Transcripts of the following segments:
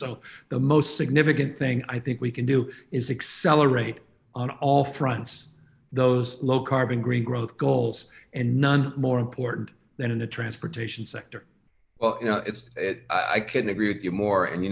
So the most significant thing I think we can do is accelerate on all fronts those low carbon green growth goals, and none more important than in the transportation sector. Well, I couldn't agree with you more. And,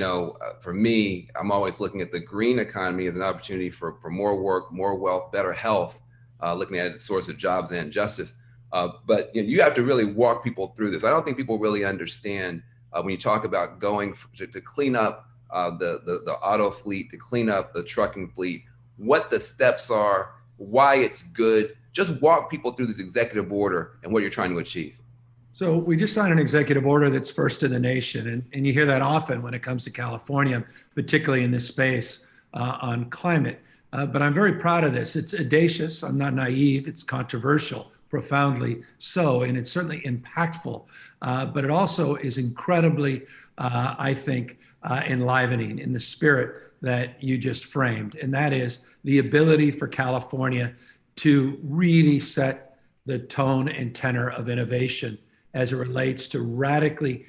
for me, I'm always looking at the green economy as an opportunity for more work, more wealth, better health, looking at it as a source of jobs and justice. But you have to really walk people through this. I don't think people really understand when you talk about going to clean up the auto fleet, to clean up the trucking fleet, what the steps are, why it's good. Just walk people through this executive order and what you're trying to achieve. So we just signed an executive order that's first in the nation. And you hear that often when it comes to California, particularly in this space on climate. But I'm very proud of this. It's audacious. I'm not naive. It's controversial, profoundly so. And it's certainly impactful. But it also is incredibly, I think, enlivening in the spirit that you just framed. And that is the ability for California to really set the tone and tenor of innovation as it relates to radically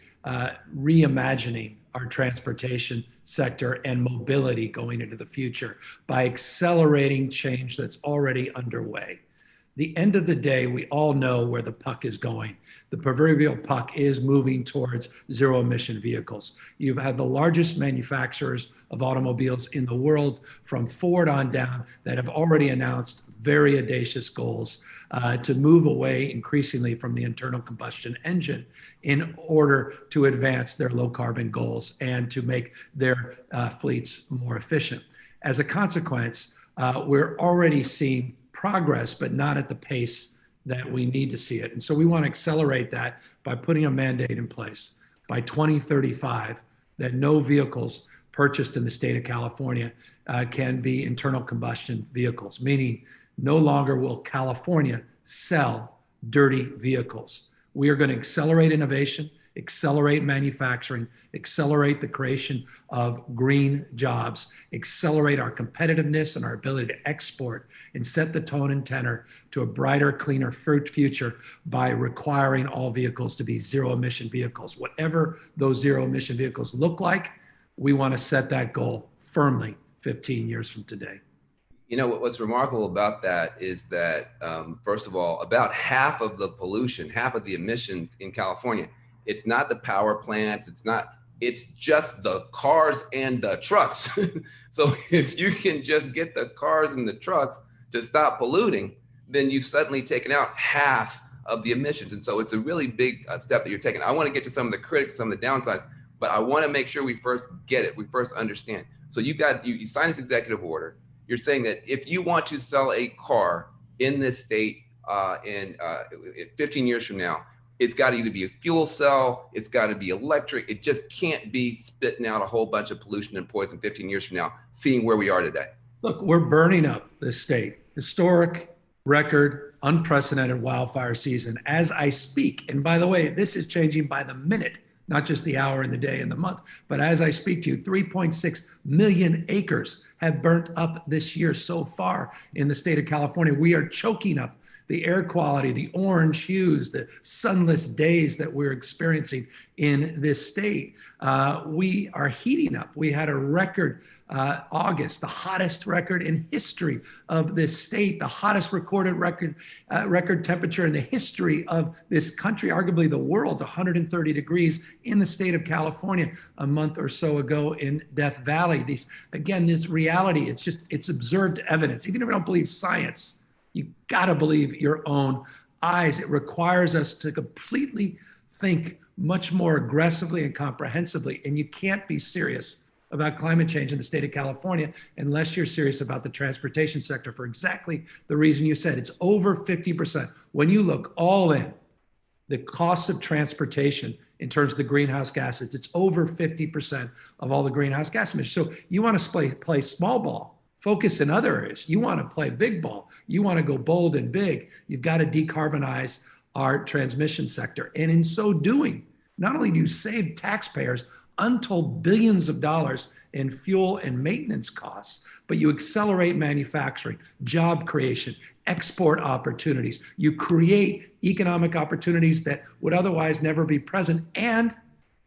reimagining our transportation sector and mobility going into the future by accelerating change that's already underway. The end of the day, we all know where the puck is going. The proverbial puck is moving towards zero emission vehicles. You've had the largest manufacturers of automobiles in the world, from Ford on down, that have already announced very audacious goals to move away increasingly from the internal combustion engine in order to advance their low carbon goals and to make their fleets more efficient. As a consequence, we're already seeing progress, but not at the pace that we need to see it. And so we want to accelerate that by putting a mandate in place by 2035 that no vehicles purchased in the state of California can be internal combustion vehicles, meaning no longer will California sell dirty vehicles. We are going to accelerate innovation, accelerate manufacturing, accelerate the creation of green jobs, accelerate our competitiveness and our ability to export, and set the tone and tenor to a brighter, cleaner future by requiring all vehicles to be zero emission vehicles. Whatever those zero emission vehicles look like, we want to set that goal firmly 15 years from today. What's remarkable about that is that, first of all, about half of the pollution, half of the emissions in California, it's not the power plants, it's just the cars and the trucks. So if you can just get the cars and the trucks to stop polluting, then you've suddenly taken out half of the emissions. And so it's a really big step that you're taking. I want to get to some of the critics, some of the downsides, but I want to make sure we first get it, we first understand. So you signed this executive order. You're saying that if you want to sell a car in this state in 15 years from now, it's got to either be a fuel cell, it's got to be electric. It just can't be spitting out a whole bunch of pollution and poison 15 years from now, seeing where we are today. Look, we're burning up this state. Historic, record, unprecedented wildfire season as I speak. And by the way, this is changing by the minute, not just the hour and the day and the month. But as I speak to you, 3.6 million acres have burnt up this year so far in the state of California. We are choking up the air quality, the orange hues, the sunless days that we're experiencing in this state. We are heating up. We had a record August, the hottest record in history of this state, the hottest recorded record temperature in the history of this country, arguably the world, 130 degrees in the state of California a month or so ago in Death Valley. This reality, it's observed evidence. Even if you don't believe science, you gotta believe your own eyes. It requires us to completely think much more aggressively and comprehensively. And you can't be serious about climate change in the state of California unless you're serious about the transportation sector for exactly the reason you said. It's over 50%. When you look all in, the costs of transportation in terms of the greenhouse gases, it's over 50% of all the greenhouse gas emissions. So you want to play small ball, focus in other areas. You want to play big ball. You want to go bold and big. You've got to decarbonize our transmission sector. And in so doing, not only do you save taxpayers untold billions of dollars in fuel and maintenance costs, but you accelerate manufacturing, job creation, export opportunities. You create economic opportunities that would otherwise never be present, and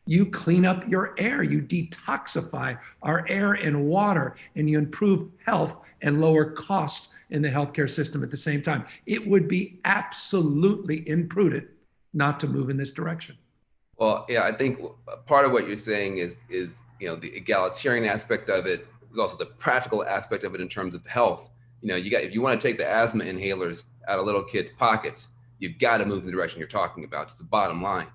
You clean up your air, you detoxify our air and water, and you improve health and lower costs in the healthcare system at the same time. It would be absolutely imprudent not to move in this direction. Well, yeah, I think part of what you're saying is the egalitarian aspect of it. There's also the practical aspect of it in terms of health. If you want to take the asthma inhalers out of little kids' pockets, you've got to move in the direction you're talking about. It's the bottom line.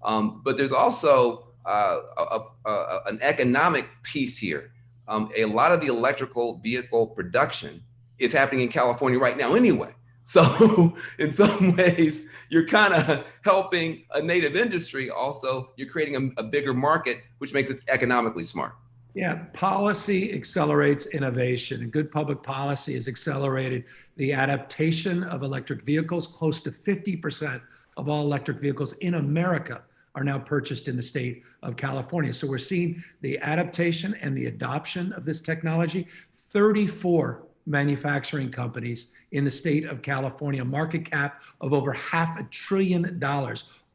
But there's also an economic piece here. A lot of the electrical vehicle production is happening in California right now anyway. So in some ways, you're kind of helping a native industry. Also, you're creating a bigger market, which makes it economically smart. Yeah, policy accelerates innovation, and good public policy has accelerated the adaptation of electric vehicles. Close to 50% of all electric vehicles in America are now purchased in the state of California. So we're seeing the adaptation and the adoption of this technology. 34 manufacturing companies in the state of California, market cap of over $500 billion.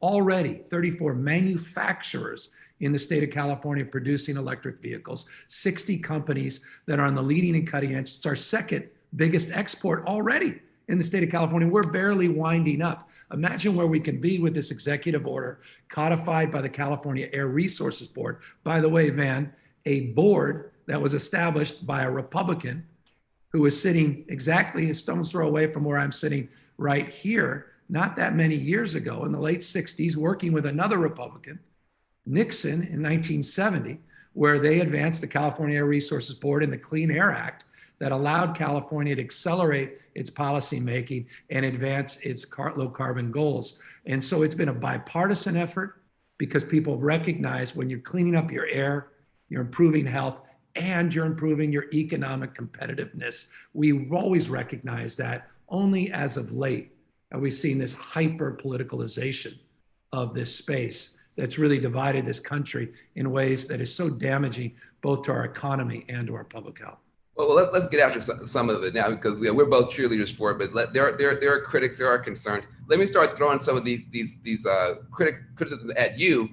Already 34 manufacturers in the state of California producing electric vehicles, 60 companies that are on the leading and cutting edge. It's our second biggest export already in the state of California. We're barely winding up. Imagine where we can be with this executive order codified by the California Air Resources Board. By the way, Van, a board that was established by a Republican who was sitting exactly a stone's throw away from where I'm sitting right here, not that many years ago in the late 60s, working with another Republican, Nixon, in 1970, where they advanced the California Air Resources Board and the Clean Air Act that allowed California to accelerate its policymaking and advance its low carbon goals. And so it's been a bipartisan effort because people recognize when you're cleaning up your air, you're improving health, and you're improving your economic competitiveness. We've always recognized that. Only as of late have we seen this hyper politicalization of this space that's really divided this country in ways that is so damaging both to our economy and to our public health. Well, let's get after some of it now, because we're both cheerleaders for it. But there are critics, there are concerns. Let me start throwing some of these criticisms at you.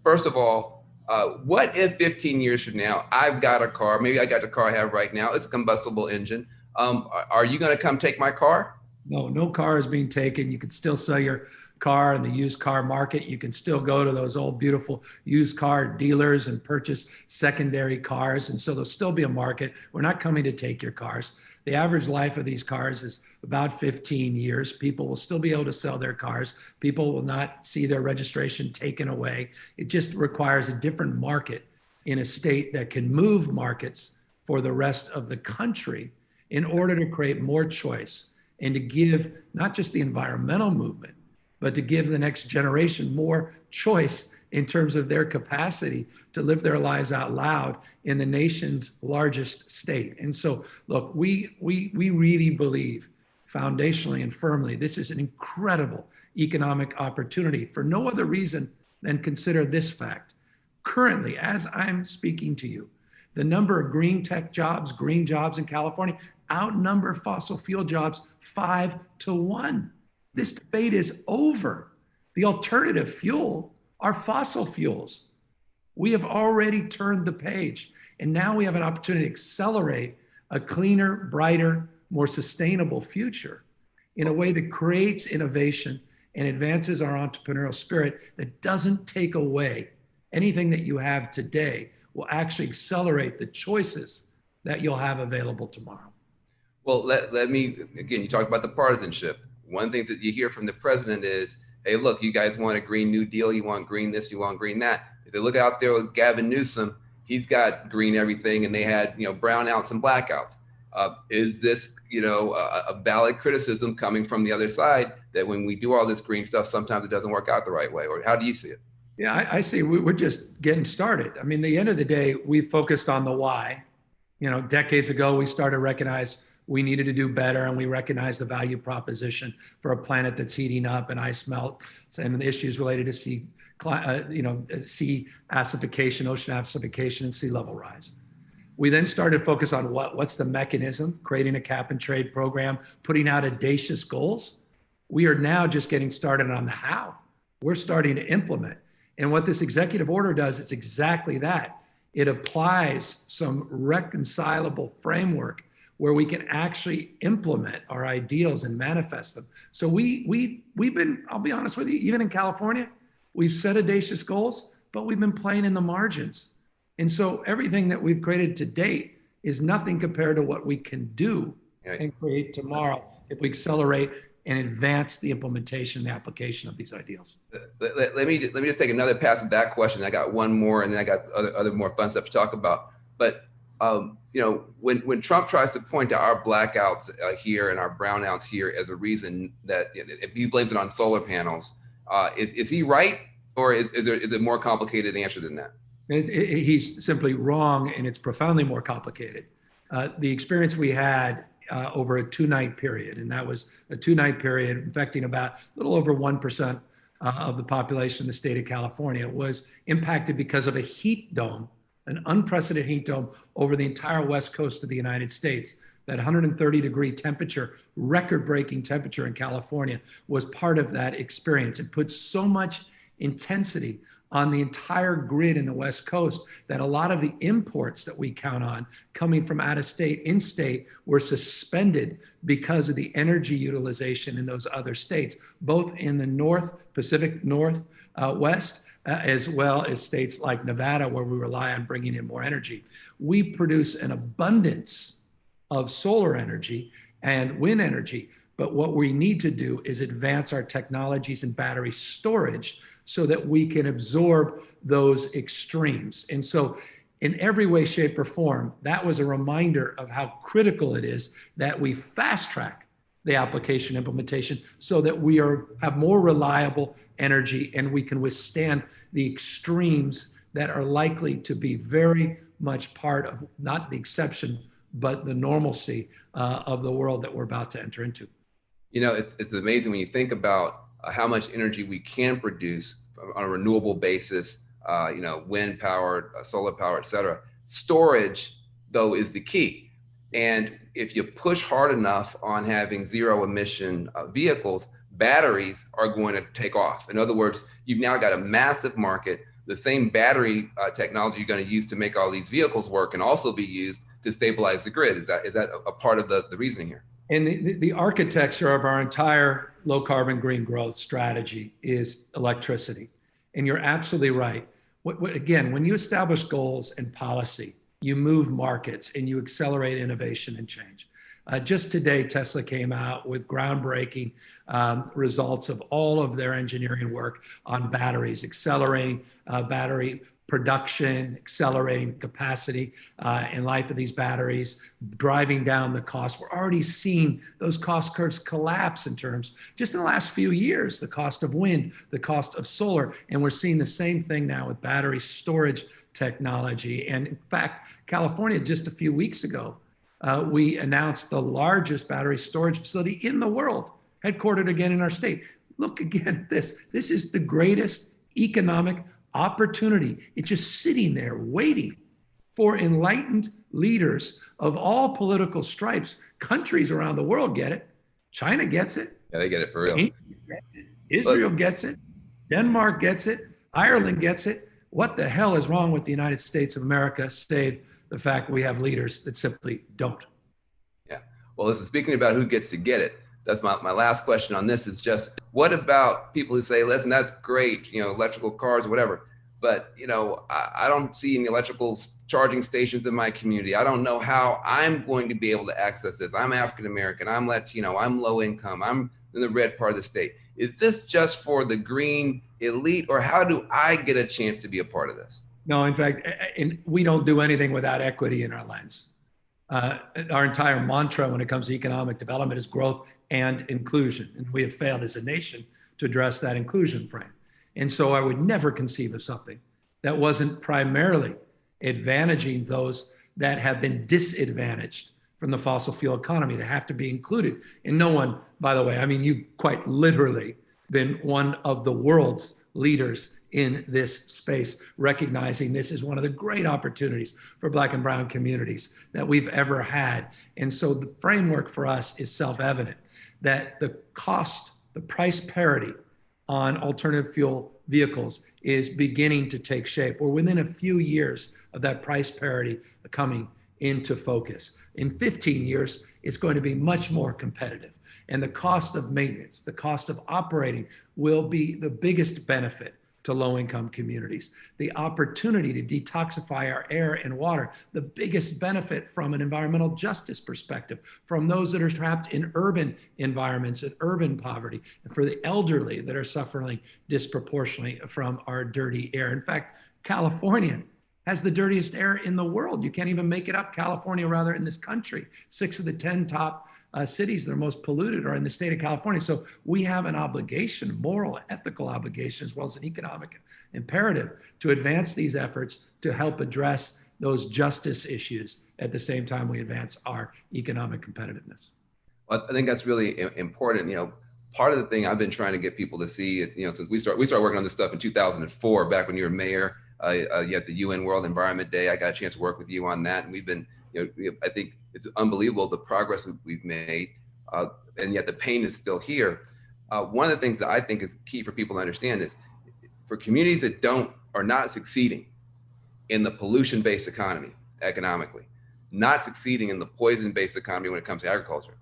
First of all, what if 15 years from now I've got a car? Maybe I got the car I have right now. It's a combustible engine. Are you going to come take my car? No car is being taken. You can still sell your car in the used car market. You can still go to those old, beautiful used car dealers and purchase secondary cars. And so there'll still be a market. We're not coming to take your cars. The average life of these cars is about 15 years. People will still be able to sell their cars. People will not see their registration taken away. It just requires a different market in a state that can move markets for the rest of the country in order to create more choice and to give not just the environmental movement, but to give the next generation more choice in terms of their capacity to live their lives out loud in the nation's largest state. And so, look, we really believe foundationally and firmly, this is an incredible economic opportunity for no other reason than consider this fact. Currently, as I'm speaking to you, the number of green tech jobs, green jobs in California outnumber fossil fuel jobs 5-1. This debate is over. The alternative fuel are fossil fuels. We have already turned the page, and now we have an opportunity to accelerate a cleaner, brighter, more sustainable future in a way that creates innovation and advances our entrepreneurial spirit, that doesn't take away anything that you have today, will actually accelerate the choices that you'll have available tomorrow. Well, let me, again, you talked about the partisanship. One thing that you hear from the president is, hey, look, you guys want a Green New Deal, you want green this, you want green that. If they look out there with Gavin Newsom, he's got green everything, and they had, brownouts and blackouts. Is this, a valid criticism coming from the other side that when we do all this green stuff, sometimes it doesn't work out the right way? Or how do you see it? Yeah, I see. We're just getting started. I mean, the end of the day, we focused on the why. Decades ago, we started to recognize we needed to do better, and we recognized the value proposition for a planet that's heating up and ice melt and the issues related to sea acidification, ocean acidification, and sea level rise. We then started to focus on what's the mechanism, creating a cap and trade program, putting out audacious goals. We are now just getting started on the how. We're starting to implement. And what this executive order does, it's exactly that. It applies some reconcilable framework where we can actually implement our ideals and manifest them. So we've been, I'll be honest with you, even in California, we've set audacious goals, but we've been playing in the margins. And so everything that we've created to date is nothing compared to what we can do and create tomorrow if we accelerate and advance the implementation and the application of these ideals. Let me just take another pass at that question. I got one more, and then I got other more fun stuff to talk about. But when Trump tries to point to our blackouts here and our brownouts here as a reason that he blames it on solar panels, is he right, or is it more complicated answer than that? He's simply wrong, and it's profoundly more complicated. The experience we had over a 2-night period, and that was a 2-night period affecting about a little over 1% of the population in the state of California, was impacted because of a heat dome, an unprecedented heat dome over the entire west coast of the United States. That 130-degree temperature, record-breaking temperature in California, was part of that experience. It put so much intensity on the entire grid in the West Coast that a lot of the imports that we count on coming from out of state, in state, were suspended because of the energy utilization in those other states, both in the Pacific Northwest, as well as states like Nevada, where we rely on bringing in more energy. We produce an abundance of solar energy and wind energy. But what we need to do is advance our technologies in battery storage so that we can absorb those extremes. And so in every way, shape, or form, that was a reminder of how critical it is that we fast track the application implementation so that we have more reliable energy and we can withstand the extremes that are likely to be very much part of, not the exception, but the normalcy of the world that we're about to enter into. It's amazing when you think about how much energy we can produce on a renewable basis, wind power, solar power, et cetera. Storage, though, is the key. And if you push hard enough on having zero emission vehicles, batteries are going to take off. In other words, you've now got a massive market. The same battery technology you're going to use to make all these vehicles work can also be used to stabilize the grid. Is that a part of the reasoning here? And the architecture of our entire low carbon green growth strategy is electricity. And you're absolutely right. Again, when you establish goals and policy, you move markets and you accelerate innovation and change. Just today, Tesla came out with groundbreaking results of all of their engineering work on batteries, accelerating battery production, accelerating capacity and life of these batteries, driving down the cost. We're already seeing those cost curves collapse in terms, just in the last few years, the cost of wind, the cost of solar, and we're seeing the same thing now with battery storage technology. And in fact, California, just a few weeks ago, we announced the largest battery storage facility in the world, headquartered again in our state. Look again at this. This is the greatest economic opportunity. It's just sitting there waiting for enlightened leaders of all political stripes. Countries around the world get it. China gets it. Yeah, they get it for real. Israel gets it. Denmark gets it. Ireland gets it. What the hell is wrong with the United States of America, save the fact we have leaders that simply don't? Yeah. Well, listen, speaking about who gets to get it, that's my last question on this is just, what about people who say, listen, that's great, electrical cars or whatever, but, I don't see any electrical charging stations in my community. I don't know how I'm going to be able to access this. I'm African-American, I'm Latino, I'm low income, I'm in the red part of the state. Is this just for the green elite, or how do I get a chance to be a part of this? No, in fact, we don't do anything without equity in our lens. Our entire mantra when it comes to economic development is growth and inclusion. And we have failed as a nation to address that inclusion frame. And so I would never conceive of something that wasn't primarily advantaging those that have been disadvantaged from the fossil fuel economy. They have to be included. And no one, by the way, you quite literally been one of the world's leaders in this space, recognizing this is one of the great opportunities for Black and brown communities that we've ever had. And so the framework for us is self-evident that the price parity on alternative fuel vehicles is beginning to take shape. We're within a few years of that price parity coming into focus. In 15 years, it's going to be much more competitive. And the cost of maintenance, the cost of operating will be the biggest benefit to low-income communities. The opportunity to detoxify our air and water, the biggest benefit from an environmental justice perspective, from those that are trapped in urban environments and urban poverty, and for the elderly that are suffering disproportionately from our dirty air. In fact, California has the dirtiest air in the world. You can't even make it up. California, rather, in this country, 6 of the 10 top cities that are most polluted are in the state of California. So we have an obligation, moral, ethical obligation, as well as an economic imperative to advance these efforts to help address those justice issues at the same time we advance our economic competitiveness. Well, I think that's really important. Part of the thing I've been trying to get people to see, since we started working on this stuff in 2004, back when you were mayor, you had the UN World Environment Day. I got a chance to work with you on that, and we've been, I think it's unbelievable the progress we've made, and yet the pain is still here. One of the things that I think is key for people to understand is, for communities that are not succeeding in the pollution-based economy economically, not succeeding in the poison-based economy when it comes to agriculture,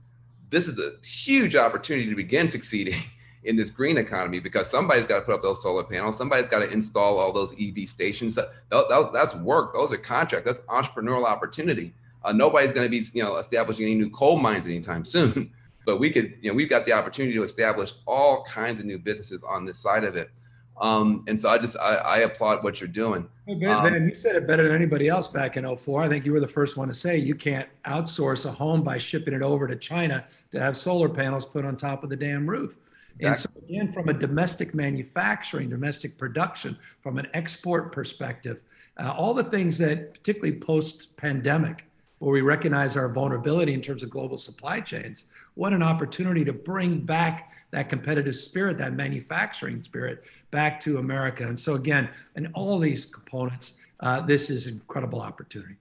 this is a huge opportunity to begin succeeding in this green economy, because somebody's got to put up those solar panels, somebody's got to install all those EV stations. That's work. Those are contracts. That's entrepreneurial opportunity. Nobody's going to be, establishing any new coal mines anytime soon, but we could, we've got the opportunity to establish all kinds of new businesses on this side of it. And so I applaud what you're doing. Ben, you said it better than anybody else back in 2004. I think you were the first one to say you can't outsource a home by shipping it over to China to have solar panels put on top of the damn roof. Exactly. And so again, from a domestic manufacturing, domestic production, from an export perspective, all the things that, particularly post-pandemic, where we recognize our vulnerability in terms of global supply chains, what an opportunity to bring back that competitive spirit, that manufacturing spirit back to America. And so again, in all these components, this is an incredible opportunity.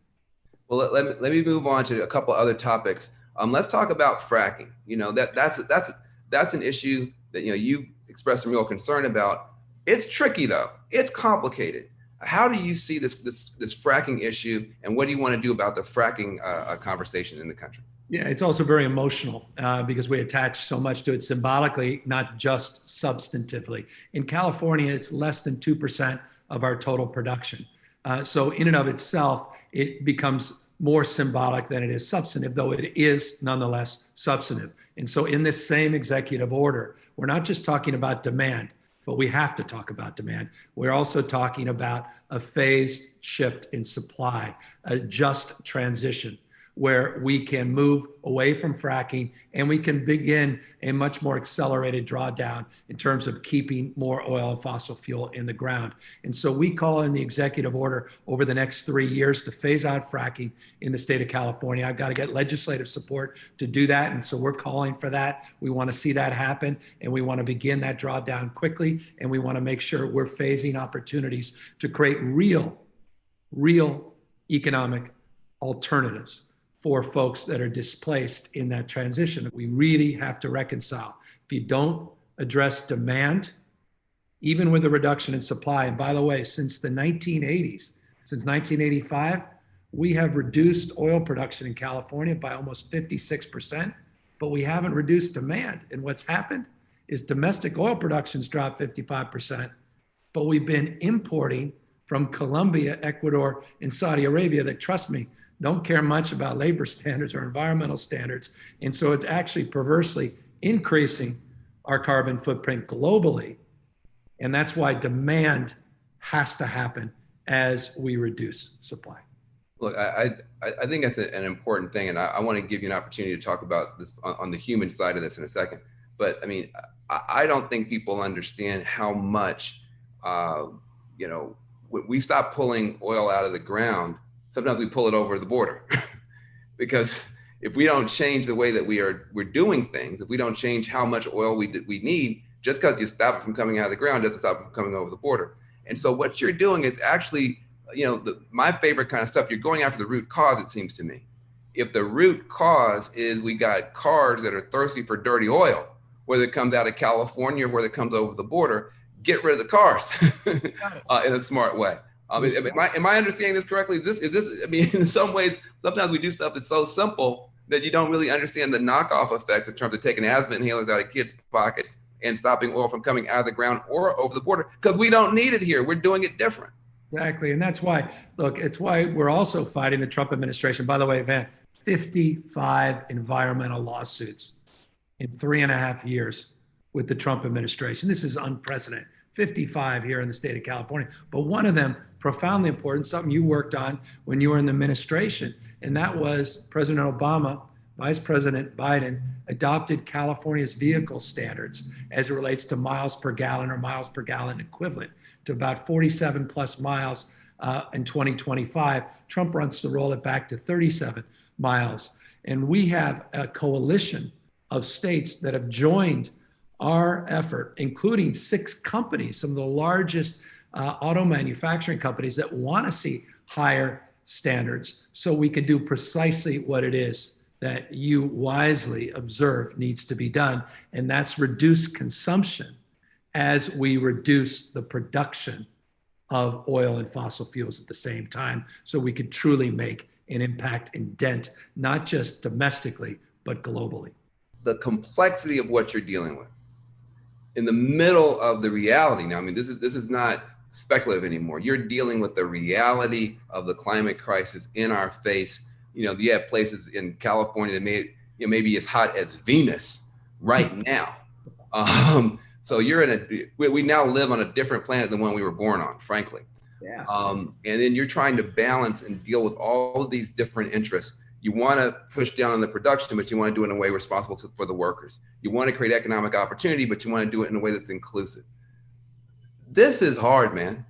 Well, let me move on to a couple other topics. Let's talk about fracking. That's an issue that you've expressed some real concern about. It's tricky though. It's complicated. How do you see this fracking issue, and what do you want to do about the fracking conversation in the country? Yeah, it's also very emotional because we attach so much to it symbolically, not just substantively. In California, it's less than 2% of our total production. So in and of itself, it becomes more symbolic than it is substantive, though it is nonetheless substantive. And so in this same executive order, we're not just talking about demand, but we have to talk about demand. We're also talking about a phased shift in supply, a just transition where we can move away from fracking and we can begin a much more accelerated drawdown in terms of keeping more oil and fossil fuel in the ground. And so we call in the executive order over the next 3 years to phase out fracking in the state of California. I've got to get legislative support to do that. And so we're calling for that. We want to see that happen, and we want to begin that drawdown quickly. And we want to make sure we're phasing opportunities to create real economic alternatives for folks that are displaced in that transition. We really have to reconcile. If you don't address demand, even with a reduction in supply, and by the way, since the 1980s, since 1985, we have reduced oil production in California by almost 56%, but we haven't reduced demand. And what's happened is domestic oil production's dropped 55%, but we've been importing from Colombia, Ecuador, and Saudi Arabia that, trust me, don't care much about labor standards or environmental standards. And so it's actually perversely increasing our carbon footprint globally. And that's why demand has to happen as we reduce supply. Look, I think that's an important thing. And I want to give you an opportunity to talk about this on the human side of this in a second. But I mean, I don't think people understand how much, we stop pulling oil out of the ground. Sometimes we pull it over the border because if we don't change the way that we're doing things, if we don't change how much oil we need, just because you stop it from coming out of the ground doesn't stop it from coming over the border. And so what you're doing is actually, my favorite kind of stuff, you're going after the root cause, it seems to me. If the root cause is we got cars that are thirsty for dirty oil, whether it comes out of California or whether it comes over the border, get rid of the cars in a smart way. Am I understanding this correctly? Is this, I mean, in some ways, sometimes we do stuff that's so simple that you don't really understand the knockoff effects in terms of taking asthma inhalers out of kids' pockets and stopping oil from coming out of the ground or over the border, because we don't need it here. We're doing it different. Exactly. And that's why, look, it's why we're also fighting the Trump administration. By the way, Van, 55 environmental lawsuits in 3.5 years with the Trump administration. This is unprecedented. 55 here in the state of California. But one of them, profoundly important, something you worked on when you were in the administration, and that was President Obama, Vice President Biden adopted California's vehicle standards as it relates to miles per gallon or miles per gallon equivalent to about 47 plus miles in 2025. Trump wants to roll it back to 37 miles. And we have a coalition of states that have joined our effort, including 6 companies, some of the largest auto manufacturing companies that want to see higher standards so we can do precisely what it is that you wisely observe needs to be done, and that's reduce consumption as we reduce the production of oil and fossil fuels at the same time, so we could truly make an impact and dent, not just domestically, but globally. The complexity of what you're dealing with in the middle of the reality. Now, I mean, this is not speculative anymore. You're dealing with the reality of the climate crisis in our face. You know, you have places in California that may be as hot as Venus right now. So you're we now live on a different planet than one we were born on, frankly. Yeah. And then you're trying to balance and deal with all of these different interests. You want to push down on the production, but you want to do it in a way responsible for the workers. You want to create economic opportunity, but you want to do it in a way that's inclusive. This is hard, man.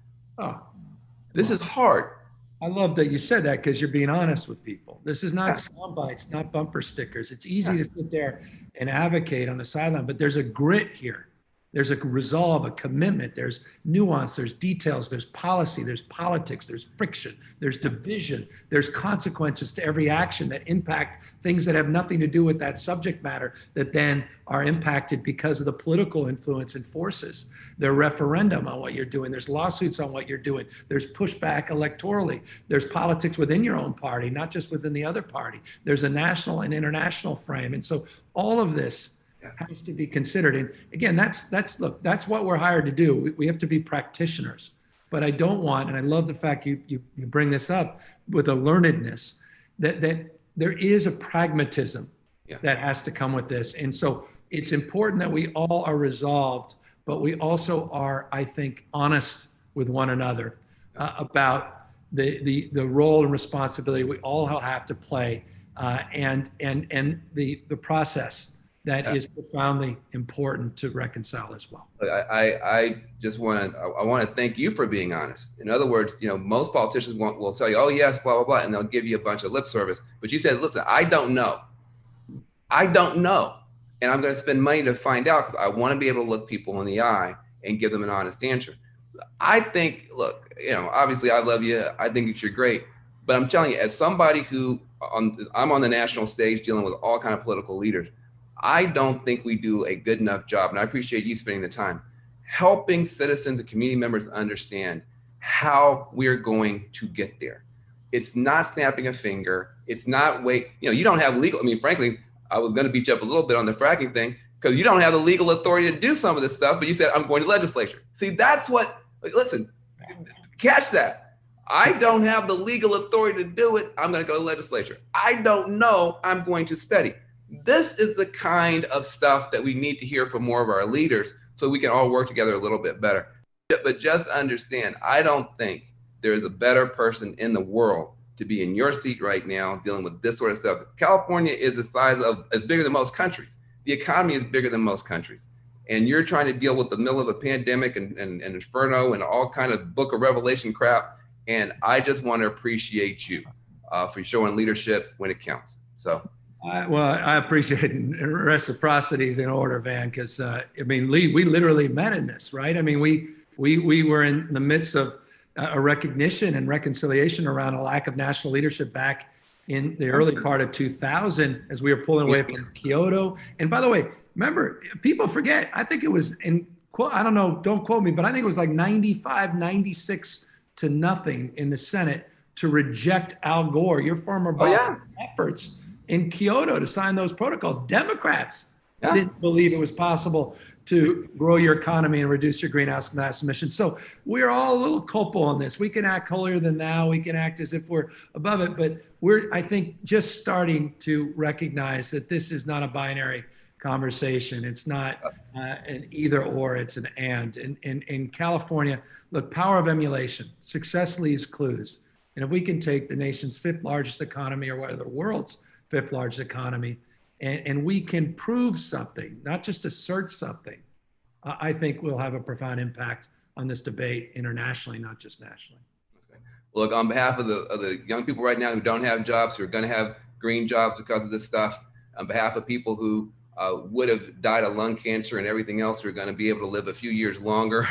This is hard. I love that you said that, because you're being honest with people. This is not sound bites, not bumper stickers. It's easy to sit there and advocate on the sideline, but there's a grit here. There's a resolve, a commitment, there's nuance, there's details, there's policy, there's politics, there's friction, there's division, there's consequences to every action that impact things that have nothing to do with that subject matter that then are impacted because of the political influence and forces. There's referendum on what you're doing, there's lawsuits on what you're doing, there's pushback electorally, there's politics within your own party, not just within the other party. There's a national and international frame. And so all of this has to be considered. And again, that's what we're hired to do. We have to be practitioners. But I don't want, and I love the fact you bring this up with a learnedness, that there is a pragmatism that has to come with this. And so it's important that we all are resolved, but we also are, I think, honest with one another about the role and responsibility we all have to play, and the process that is profoundly important to reconcile as well. I want to thank you for being honest. In other words, you know, most politicians will tell you, oh yes, blah, blah, blah, and they'll give you a bunch of lip service. But you said, listen, I don't know. And I'm going to spend money to find out, because I want to be able to look people in the eye and give them an honest answer. I think, look, you know, obviously I love you. I think that you're great. But I'm telling you, as somebody who, I'm on the national stage dealing with all kind of political leaders, I don't think we do a good enough job, and I appreciate you spending the time helping citizens and community members understand how we're going to get there. It's not snapping a finger. It's not you don't have legal, I mean, frankly, I was going to beat you up a little bit on the fracking thing, because you don't have the legal authority to do some of this stuff, but you said, I'm going to legislature. See, that's what, listen, catch that. I don't have the legal authority to do it. I'm going to go to legislature. I don't know. I'm going to study. This is the kind of stuff that we need to hear from more of our leaders so we can all work together a little bit better. But just understand, I don't think there is a better person in the world to be in your seat right now dealing with this sort of stuff. California is as bigger than most countries. The economy is bigger than most countries. And you're trying to deal with the middle of a pandemic and inferno and all kind of Book of Revelation crap. And I just want to appreciate you for showing leadership when it counts. So. I appreciate it. And reciprocity is in order, Van, because I mean, Lee, we literally met in this, right? I mean, we were in the midst of a recognition and reconciliation around a lack of national leadership back in the early part of 2000 as we were pulling away from Kyoto. And by the way, remember, people forget, I think it was in I don't know, don't quote me, but I think it was like 95, 96 to nothing in the Senate to reject Al Gore, your former Oh boss, yeah, efforts in Kyoto to sign those protocols. Democrats yeah. didn't believe it was possible to grow your economy and reduce your greenhouse gas emissions. So we're all a little culpable on this. We can act holier than thou. We can act as if we're above it, but we're, I think, just starting to recognize that this is not a binary conversation. It's not an either or, it's an and. In California, look, power of emulation, success leaves clues. And if we can take the nation's fifth largest economy, or whether the world's fifth largest economy, and we can prove something, not just assert something, I think we'll have a profound impact on this debate internationally, not just nationally. Look, on behalf of the young people right now who don't have jobs, who are going to have green jobs because of this stuff, on behalf of people who would have died of lung cancer and everything else, who are going to be able to live a few years longer,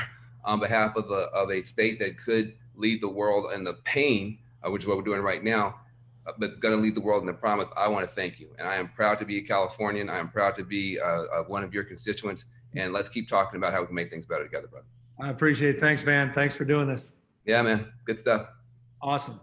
on behalf of a state that could lead the world in the pain, which is what we're doing right now, but it's going to lead the world in the promise. I want to thank you. And I am proud to be a Californian. I am proud to be one of your constituents. And let's keep talking about how we can make things better together, brother. I appreciate it. Thanks, Van. Thanks for doing this. Yeah, man. Good stuff. Awesome.